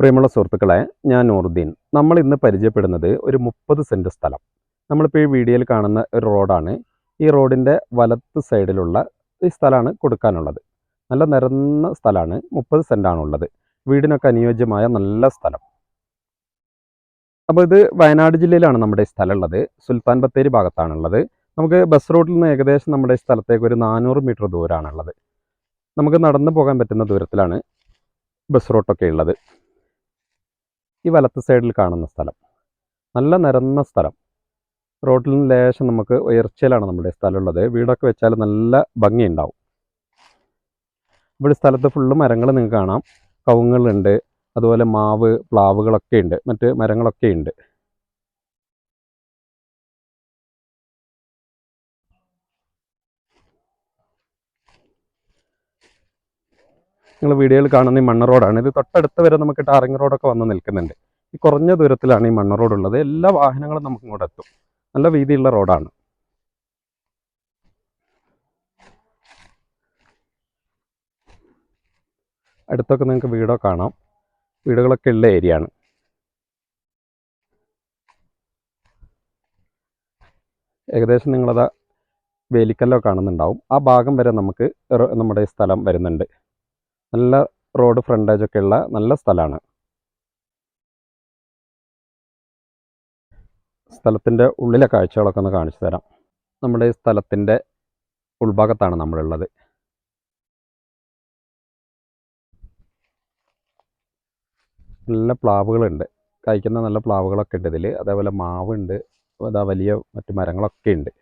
പ്രിയമുള്ള സുഹൃത്തുക്കളെ, ഞാൻ നൂറുദ്ദീൻ. നമ്മൾ ഇന്ന് പരിചയപ്പെടുന്നത് ഒരു 30 സെൻറ്റ് സ്ഥലം. നമ്മളിപ്പോൾ ഈ വീഡിയോയിൽ കാണുന്ന ഒരു റോഡാണ്. ഈ റോഡിൻ്റെ വലത്ത് സൈഡിലുള്ള ഈ സ്ഥലമാണ് കൊടുക്കാനുള്ളത്. നല്ല നിരന്ന സ്ഥലമാണ്. 30 സെൻറ്റാണുള്ളത്. വീടിനൊക്കെ അനുയോജ്യമായ നല്ല സ്ഥലം. അപ്പോൾ ഇത് വയനാട് ജില്ലയിലാണ് നമ്മുടെ ഈ സ്ഥലം ഉള്ളത്. സുൽത്താൻ ബത്തേരി ഭാഗത്താണുള്ളത്. നമുക്ക് ബസ് റൂട്ടിൽ നിന്ന് ഏകദേശം നമ്മുടെ ഈ സ്ഥലത്തേക്ക് ഒരു 400 മീറ്റർ ദൂരമാണുള്ളത്. നമുക്ക് നടന്നു പോകാൻ പറ്റുന്ന ദൂരത്തിലാണ് ബസ് റൂട്ടൊക്കെ ഉള്ളത്. ഈ വലത്ത് സൈഡിൽ കാണുന്ന സ്ഥലം നല്ല നിരന്ന സ്ഥലം. റോഡിൽ നിന്ന് ലേശം നമുക്ക് ഉയർച്ചയിലാണ് നമ്മുടെ സ്ഥലം ഉള്ളത്. വീടൊക്കെ വെച്ചാൽ നല്ല ഭംഗിയുണ്ടാവും. ഇവിടെ സ്ഥലത്ത് ഫുള്ള് മരങ്ങൾ നിങ്ങൾക്ക് കാണാം. കവുങ്ങുകളുണ്ട്, അതുപോലെ മാവ്, പ്ലാവുകളൊക്കെ ഉണ്ട്, മറ്റ് മരങ്ങളൊക്കെ ഉണ്ട്. നിങ്ങൾ വീഡിയോയിൽ കാണുന്ന ഈ മണ്ണ് റോഡാണ്. ഇത് തൊട്ടടുത്ത് വരെ നമുക്ക് ടാറിങ് റോഡൊക്കെ വന്ന് നിൽക്കുന്നുണ്ട്. ഈ കുറഞ്ഞ ദൂരത്തിലാണ് ഈ മണ്ണ് റോഡ് ഉള്ളത്. എല്ലാ വാഹനങ്ങളും നമുക്ക് ഇങ്ങോട്ട് എത്തും. നല്ല വീതിയുള്ള റോഡാണ്. അടുത്തൊക്കെ നിങ്ങൾക്ക് വീടോ കാണാം. വീടുകളൊക്കെ ഉള്ള ഏരിയ ആണ്. ഏകദേശം നിങ്ങളത് വേലിക്കല്ലോ കാണുന്നുണ്ടാവും. ആ ഭാഗം വരെ നമുക്ക് നമ്മുടെ സ്ഥലം വരുന്നുണ്ട്. നല്ല റോഡ് ഫ്രണ്ടേജൊക്കെ ഉള്ള നല്ല സ്ഥലമാണ്. സ്ഥലത്തിൻ്റെ ഉള്ളിലെ കാഴ്ചകളൊക്കെ ഒന്ന് കാണിച്ചു തരാം. നമ്മുടെ ഈ സ്ഥലത്തിൻ്റെ ഉൾഭാഗത്താണ് നമ്മളുള്ളത്. നല്ല പ്ലാവുകളുണ്ട്, കായ്ക്കുന്ന നല്ല പ്ലാവുകളൊക്കെ ഉണ്ട് ഇതിൽ. അതേപോലെ മാവുണ്ട്, അതാ വലിയ മറ്റു മരങ്ങളൊക്കെ ഉണ്ട്.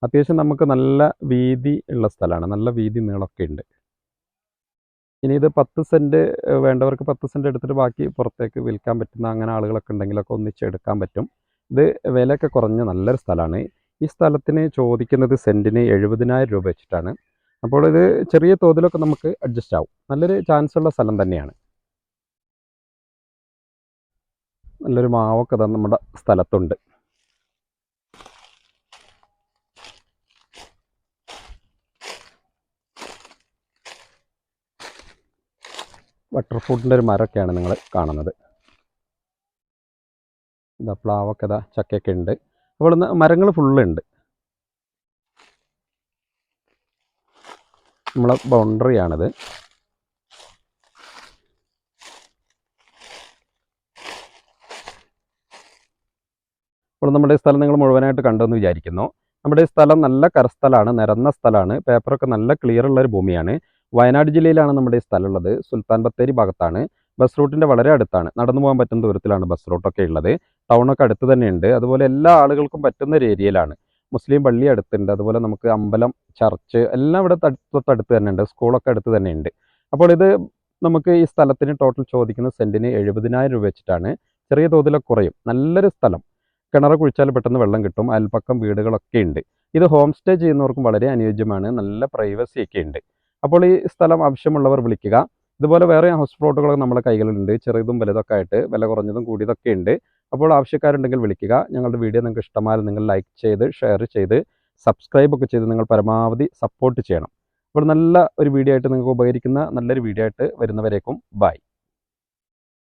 അത്യാവശ്യം നമുക്ക് നല്ല വീതി ഉള്ള സ്ഥലമാണ്. നല്ല വീതി നീളമൊക്കെ ഉണ്ട്. ഇനി ഇത് 10 സെൻറ്റ് വേണ്ടവർക്ക് 10 സെൻറ്റ് എടുത്തിട്ട് ബാക്കി പുറത്തേക്ക് വിൽക്കാൻ പറ്റുന്ന അങ്ങനെ ആളുകളൊക്കെ ഉണ്ടെങ്കിലൊക്കെ ഒന്നിച്ചെടുക്കാൻ പറ്റും. ഇത് വിലയൊക്കെ കുറഞ്ഞ നല്ലൊരു സ്ഥലമാണ്. ഈ സ്ഥലത്തിന് ചോദിക്കുന്നത് സെൻറ്റിന് 70,000 രൂപ വെച്ചിട്ടാണ്. അപ്പോൾ ഇത് ചെറിയ തോതിലൊക്കെ നമുക്ക് അഡ്ജസ്റ്റ് ആവും. നല്ലൊരു ചാൻസ് ഉള്ള സ്ഥലം തന്നെയാണ്. നല്ലൊരു മാവൊക്കെ തന്നെ നമ്മുടെ സ്ഥലത്തുണ്ട്. ബട്ടർ ഫ്രൂട്ടിൻ്റെ ഒരു മരമൊക്കെയാണ് നിങ്ങൾ കാണുന്നത്. ഇതാ പ്ലാവൊക്കെ, ഇതാ ചക്കയൊക്കെ ഉണ്ട്. അപ്പോൾ മരങ്ങൾ ഫുള്ളുണ്ട്. നമ്മളെ ബൗണ്ടറിയാണിത്. അപ്പോൾ നമ്മുടെ ഈ സ്ഥലം നിങ്ങൾ മുഴുവനായിട്ട് കണ്ടെന്ന് വിചാരിക്കുന്നു. നമ്മുടെ ഈ സ്ഥലം നല്ല കരസ്ഥലമാണ്, നിരന്ന സ്ഥലമാണ്. പേപ്പറൊക്കെ നല്ല ക്ലിയർ ഉള്ളൊരു ഭൂമിയാണ്. വയനാട് ജില്ലയിലാണ് നമ്മുടെ ഈ സ്ഥലം ഉള്ളത്. സുൽത്താൻ ബത്തേരി ഭാഗത്താണ്. ബസ് റൂട്ടിൻ്റെ വളരെ അടുത്താണ്. നടന്നു പോകാൻ പറ്റുന്ന ദൂരത്തിലാണ് ബസ് റൂട്ടൊക്കെ ഉള്ളത്. ടൗണൊക്കെ അടുത്ത് തന്നെയുണ്ട്. അതുപോലെ എല്ലാ ആളുകൾക്കും പറ്റുന്ന ഒരു ഏരിയയിലാണ്. മുസ്ലിം പള്ളി അടുത്തുണ്ട്. അതുപോലെ നമുക്ക് അമ്പലം, ചർച്ച് എല്ലാം ഇവിടെ തൊട്ടടുത്ത് തന്നെ ഉണ്ട്. സ്കൂളൊക്കെ അടുത്ത് തന്നെ ഉണ്ട്. അപ്പോൾ ഇത് നമുക്ക് ഈ സ്ഥലത്തിന് ടോട്ടൽ ചോദിക്കുന്ന സെൻറ്റിന് 70,000 രൂപ വെച്ചിട്ടാണ്. ചെറിയ തോതിലൊക്കെ കുറയും. നല്ലൊരു സ്ഥലം. കിണർ കുഴിച്ചാൽ പെട്ടെന്ന് വെള്ളം കിട്ടും. അയൽപ്പക്കം വീടുകളൊക്കെ ഉണ്ട്. ഇത് ഹോം സ്റ്റേ ചെയ്യുന്നവർക്കും വളരെ അനുയോജ്യമാണ്. നല്ല പ്രൈവസിയൊക്കെ ഉണ്ട്. അപ്പോൾ ഈ സ്ഥലം ആവശ്യമുള്ളവർ വിളിക്കുക. ഇതുപോലെ വേറെ ഹൗസ് പ്ലോട്ടുകളൊക്കെ നമ്മുടെ കൈകളിലുണ്ട്. ചെറുതും വലുതൊക്കെ ആയിട്ട് വില കുറഞ്ഞതും കൂടിയതൊക്കെ ഉണ്ട്. അപ്പോൾ ആവശ്യക്കാരുണ്ടെങ്കിൽ വിളിക്കുക. ഞങ്ങളുടെ വീഡിയോ നിങ്ങൾക്ക് ഇഷ്ടമായാൽ നിങ്ങൾ ലൈക്ക് ചെയ്ത്, ഷെയർ ചെയ്ത്, സബ്സ്ക്രൈബ് ഒക്കെ ചെയ്ത് നിങ്ങൾ പരമാവധി സപ്പോർട്ട് ചെയ്യണം. അപ്പോൾ നല്ല ഒരു വീഡിയോ ആയിട്ട് നിങ്ങൾക്ക് ഉപകരിക്കുന്ന നല്ലൊരു വീഡിയോ ആയിട്ട് വരുന്നവരേക്കും ബൈ.